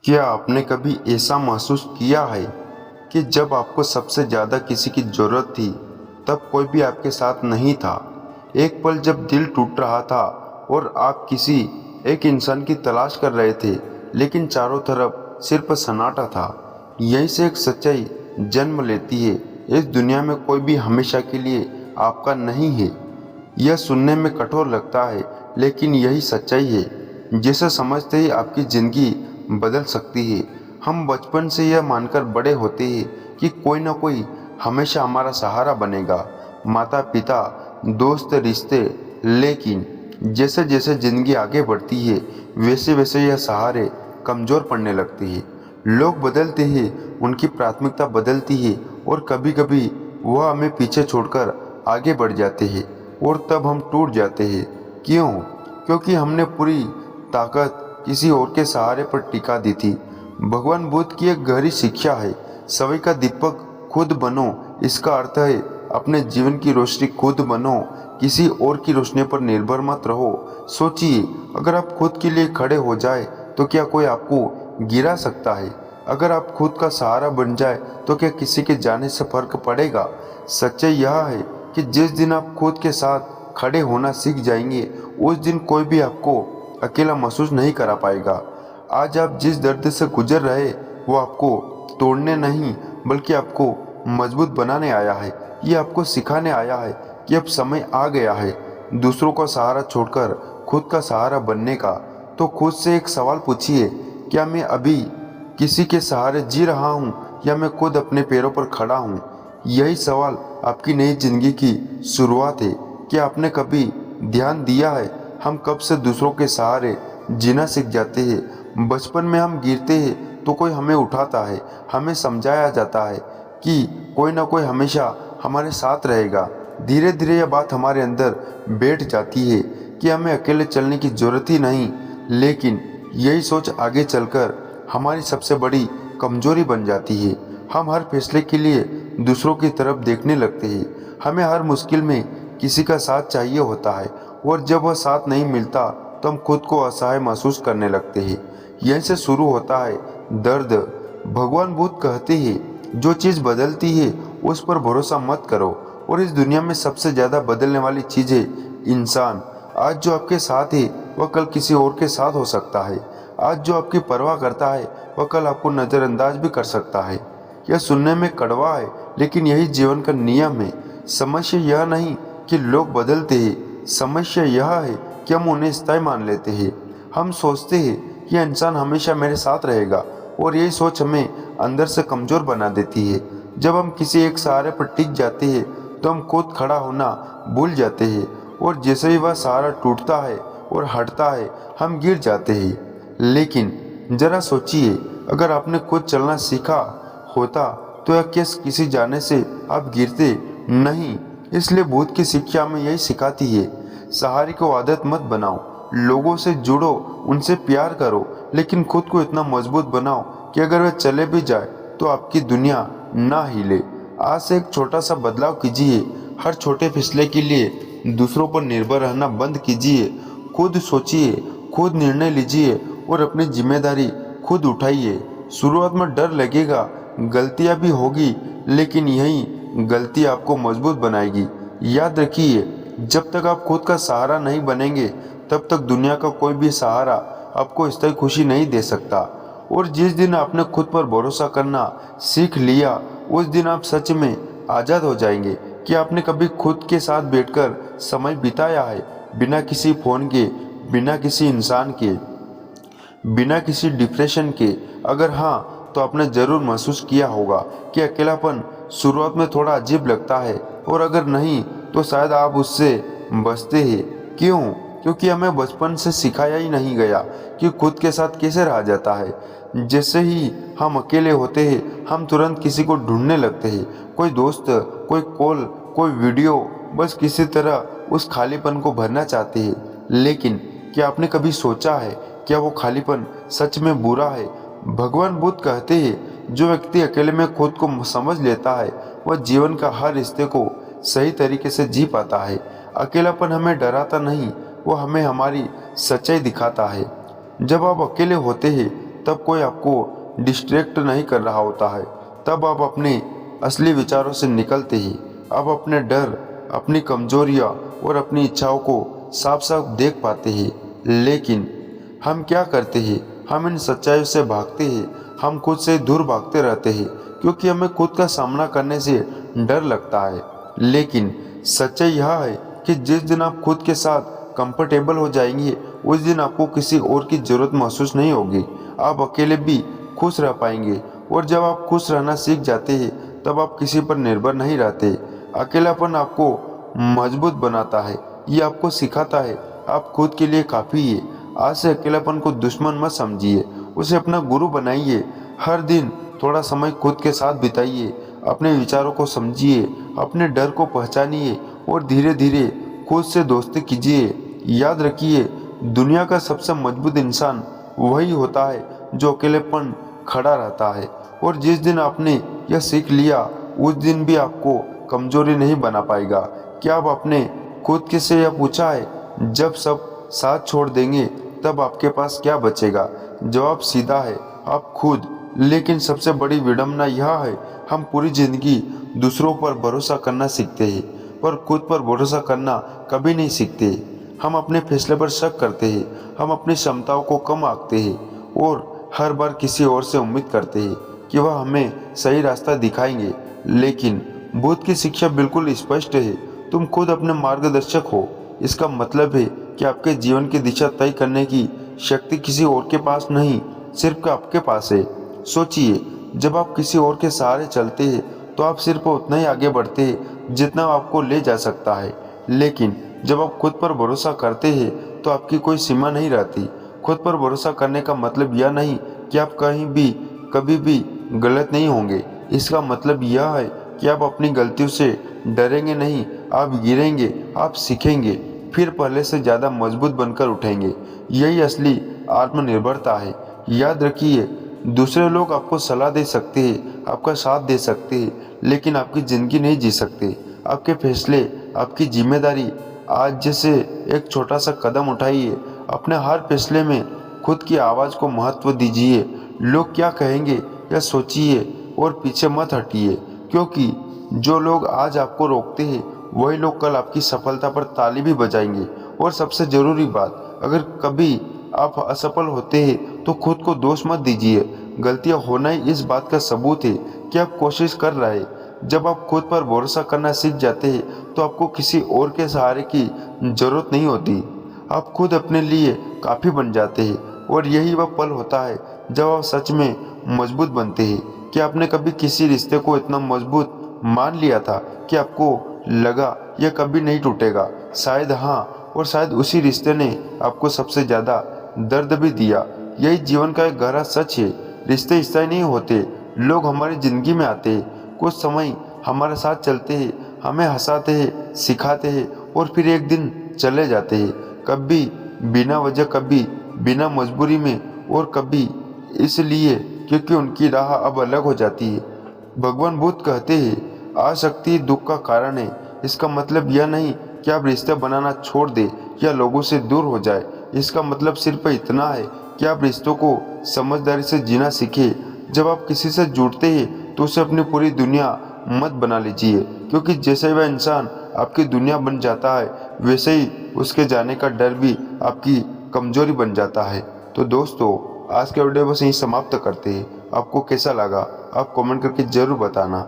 क्या आपने कभी ऐसा महसूस किया है कि जब आपको सबसे ज़्यादा किसी की ज़रूरत थी तब कोई भी आपके साथ नहीं था? एक पल जब दिल टूट रहा था और आप किसी एक इंसान की तलाश कर रहे थे, लेकिन चारों तरफ सिर्फ सन्नाटा था। यहीं से एक सच्चाई जन्म लेती है, इस दुनिया में कोई भी हमेशा के लिए आपका नहीं है। यह सुनने में कठोर लगता है, लेकिन यही सच्चाई है जिसे समझते ही आपकी ज़िंदगी बदल सकती है। हम बचपन से यह मानकर बड़े होते हैं कि कोई ना कोई हमेशा हमारा सहारा बनेगा, माता पिता, दोस्त, रिश्ते। लेकिन जैसे जैसे ज़िंदगी आगे बढ़ती है, वैसे वैसे यह सहारे कमज़ोर पड़ने लगते हैं। लोग बदलते हैं, उनकी प्राथमिकता बदलती है और कभी कभी वह हमें पीछे छोड़कर आगे बढ़ जाते हैं और तब हम टूट जाते हैं। क्यों? क्योंकि हमने पूरी ताकत किसी और के सहारे पर टिका दी थी। भगवान बुद्ध की एक गहरी शिक्षा है, सभी का दीपक खुद बनो। इसका अर्थ है अपने जीवन की रोशनी खुद बनो, किसी और की रोशनी पर निर्भर मत रहो। सोचिए, अगर आप खुद के लिए खड़े हो जाए तो क्या कोई आपको गिरा सकता है? अगर आप खुद का सहारा बन जाए तो क्या किसी के जाने से फर्क पड़ेगा? सच्चाई यह है कि जिस दिन आप खुद के साथ खड़े होना सीख जाएंगे, उस दिन कोई भी आपको अकेला महसूस नहीं करा पाएगा। आज आप जिस दर्द से गुजर रहे, वो आपको तोड़ने नहीं बल्कि आपको मजबूत बनाने आया है। ये आपको सिखाने आया है कि अब समय आ गया है दूसरों का सहारा छोड़कर खुद का सहारा बनने का। तो खुद से एक सवाल पूछिए, क्या मैं अभी किसी के सहारे जी रहा हूँ या मैं खुद अपने पैरों पर खड़ा हूँ? यही सवाल आपकी नई जिंदगी की शुरुआत है। क्या आपने कभी ध्यान दिया है हम कब से दूसरों के सहारे जीना सीख जाते हैं? बचपन में हम गिरते हैं तो कोई हमें उठाता है, हमें समझाया जाता है कि कोई ना कोई हमेशा हमारे साथ रहेगा। धीरे धीरे यह बात हमारे अंदर बैठ जाती है कि हमें अकेले चलने की ज़रूरत ही नहीं। लेकिन यही सोच आगे चलकर हमारी सबसे बड़ी कमजोरी बन जाती है। हम हर फैसले के लिए दूसरों की तरफ देखने लगते हैं। हमें हर मुश्किल में किसी का साथ चाहिए होता है और जब वह साथ नहीं मिलता तो हम खुद को असहाय महसूस करने लगते हैं। यहीं से शुरू होता है दर्द। भगवान बुद्ध कहते हैं, जो चीज़ बदलती है उस पर भरोसा मत करो। और इस दुनिया में सबसे ज़्यादा बदलने वाली चीज़ है इंसान। आज जो आपके साथ है वह कल किसी और के साथ हो सकता है। आज जो आपकी परवाह करता है वह कल आपको नज़रअंदाज भी कर सकता है। यह सुनने में कड़वा है, लेकिन यही जीवन का नियम है। समस्या यह नहीं कि लोग बदलते हैं, समस्या यह है कि हम उन्हें स्थायी मान लेते हैं। हम सोचते हैं कि यह इंसान हमेशा मेरे साथ रहेगा और यही सोच हमें अंदर से कमज़ोर बना देती है। जब हम किसी एक सहारे पर टिक जाते हैं तो हम खुद खड़ा होना भूल जाते हैं और जैसे ही वह सहारा टूटता है और हटता है, हम गिर जाते हैं। लेकिन ज़रा सोचिए, अगर आपने खुद चलना सीखा होता तो यह केस किसी जाने से आप गिरते नहीं। इसलिए बुद्ध की शिक्षा में यही सिखाती है, सहारे को आदत मत बनाओ। लोगों से जुड़ो, उनसे प्यार करो, लेकिन खुद को इतना मजबूत बनाओ कि अगर वह चले भी जाए तो आपकी दुनिया ना हिले। आज से एक छोटा सा बदलाव कीजिए। हर छोटे फैसले के लिए दूसरों पर निर्भर रहना बंद कीजिए। खुद सोचिए, खुद निर्णय लीजिए और अपनी जिम्मेदारी खुद उठाइए। शुरुआत में डर लगेगा, गलतियां भी होगी, लेकिन यही गलती आपको मजबूत बनाएगी। याद रखिए, जब तक आप खुद का सहारा नहीं बनेंगे तब तक दुनिया का कोई भी सहारा आपको स्थायी खुशी नहीं दे सकता। और जिस दिन आपने खुद पर भरोसा करना सीख लिया, उस दिन आप सच में आज़ाद हो जाएंगे। कि आपने कभी खुद के साथ बैठकर समय बिताया है, बिना किसी फ़ोन के, बिना किसी इंसान के, बिना किसी डिप्रेशन के? अगर हाँ, तो आपने ज़रूर महसूस किया होगा कि अकेलापन शुरुआत में थोड़ा अजीब लगता है, और अगर नहीं तो शायद आप उससे बचते हैं। क्यों? क्योंकि हमें बचपन से सिखाया ही नहीं गया कि खुद के साथ कैसे रहा जाता है। जैसे ही हम अकेले होते हैं, हम तुरंत किसी को ढूंढने लगते हैं, कोई दोस्त, कोई कॉल, कोई वीडियो, बस किसी तरह उस खालीपन को भरना चाहते हैं। लेकिन क्या आपने कभी सोचा है, क्या वो खालीपन सच में बुरा है? भगवान बुद्ध कहते हैं, जो व्यक्ति अकेले में खुद को समझ लेता है वह जीवन का हर रिश्ते को सही तरीके से जी पाता है। अकेलापन हमें डराता नहीं, वो हमें हमारी सच्चाई दिखाता है। जब आप अकेले होते हैं तब कोई आपको डिस्ट्रैक्ट नहीं कर रहा होता है। तब आप अपने असली विचारों से निकलते ही आप अपने डर, अपनी कमजोरियाँ और अपनी इच्छाओं को साफ साफ देख पाते हैं। लेकिन हम क्या करते हैं, हम इन सच्चाइयों से भागते हैं, हम खुद से दूर भागते रहते हैं क्योंकि हमें खुद का सामना करने से डर लगता है। लेकिन सच्चाई यह है कि जिस दिन आप खुद के साथ कंफर्टेबल हो जाएंगे उस दिन आपको किसी और की ज़रूरत महसूस नहीं होगी। आप अकेले भी खुश रह पाएंगे और जब आप खुश रहना सीख जाते हैं तब आप किसी पर निर्भर नहीं रहते। अकेलापन आपको मजबूत बनाता है, ये आपको सिखाता है आप खुद के लिए काफ़ी है। आज से अकेलापन को दुश्मन मत समझिए, उसे अपना गुरु बनाइए। हर दिन थोड़ा समय खुद के साथ बिताइए, अपने विचारों को समझिए, अपने डर को पहचानिए और धीरे धीरे खुद से दोस्ती कीजिए। याद रखिए, दुनिया का सबसे मजबूत इंसान वही होता है जो अकेलेपन खड़ा रहता है। और जिस दिन आपने यह सीख लिया उस दिन भी आपको कमजोरी नहीं बना पाएगा। क्या आप अपने खुद के से यह पूछा है, जब सब साथ छोड़ देंगे तब आपके पास क्या बचेगा? जवाब सीधा है, आप खुद। लेकिन सबसे बड़ी विडंबना यह है, हम पूरी जिंदगी दूसरों पर भरोसा करना सीखते हैं पर खुद पर भरोसा करना कभी नहीं सीखते। हम अपने फैसले पर शक करते हैं, हम अपनी क्षमताओं को कम आंकते हैं और हर बार किसी और से उम्मीद करते हैं कि वह हमें सही रास्ता दिखाएंगे। लेकिन बुद्ध की शिक्षा बिल्कुल स्पष्ट है, तुम खुद अपने मार्गदर्शक हो। इसका मतलब है कि आपके जीवन की दिशा तय करने की शक्ति किसी और के पास नहीं, सिर्फ आपके पास है। सोचिए, जब आप किसी और के सहारे चलते हैं तो आप सिर्फ उतना ही आगे बढ़ते हैं जितना आपको ले जा सकता है। लेकिन जब आप खुद पर भरोसा करते हैं तो आपकी कोई सीमा नहीं रहती। खुद पर भरोसा करने का मतलब यह नहीं कि आप कहीं भी कभी भी गलत नहीं होंगे। इसका मतलब यह है कि आप अपनी गलतियों से डरेंगे नहीं, आप गिरेंगे, आप सीखेंगे, फिर पहले से ज़्यादा मजबूत बनकर उठेंगे। यही असली आत्मनिर्भरता है। याद रखिए, दूसरे लोग आपको सलाह दे सकते हैं, आपका साथ दे सकते हैं, लेकिन आपकी ज़िंदगी नहीं जी सकते। आपके फैसले, आपकी जिम्मेदारी। आज जैसे एक छोटा सा कदम उठाइए, अपने हर फैसले में खुद की आवाज़ को महत्व दीजिए। लोग क्या कहेंगे यह सोचिए और पीछे मत हटिए, क्योंकि जो लोग आज आपको रोकते हैं वही लोग कल आपकी सफलता पर ताली भी बजाएंगे। और सबसे ज़रूरी बात, अगर कभी आप असफल होते हैं तो खुद को दोष मत दीजिए। गलतियां होना ही इस बात का सबूत है कि आप कोशिश कर रहे हैं। जब आप खुद पर भरोसा करना सीख जाते हैं तो आपको किसी और के सहारे की ज़रूरत नहीं होती। आप खुद अपने लिए काफ़ी बन जाते हैं और यही वह पल होता है जब आप सच में मजबूत बनते हैं। कि आपने कभी किसी रिश्ते को इतना मजबूत मान लिया था कि आपको लगा यह कभी नहीं टूटेगा? शायद हाँ, और शायद उसी रिश्ते ने आपको सबसे ज़्यादा दर्द भी दिया। यही जीवन का एक गहरा सच है। रिश्ते स्थायी नहीं होते। लोग हमारी ज़िंदगी में आते हैं, कुछ समय हमारे साथ चलते हैं, हमें हंसाते हैं, सिखाते हैं और फिर एक दिन चले जाते हैं। कभी बिना वजह, कभी बिना मजबूरी में और कभी इसलिए क्योंकि उनकी राह अब अलग हो जाती है। भगवान बुद्ध कहते हैं, आसक्ति दुख का कारण है। इसका मतलब यह नहीं कि आप रिश्ते बनाना छोड़ दें या लोगों से दूर हो जाए। इसका मतलब सिर्फ इतना है कि आप रिश्तों को समझदारी से जीना सीखें। जब आप किसी से जुड़ते हैं तो उसे अपनी पूरी दुनिया मत बना लीजिए, क्योंकि जैसे वह इंसान आपकी दुनिया बन जाता है वैसे ही उसके जाने का डर भी आपकी कमजोरी बन जाता है। तो दोस्तों, आज के वीडियो बस यहीं समाप्त करते हैं। आपको कैसा लगा आप कमेंट करके ज़रूर बताना।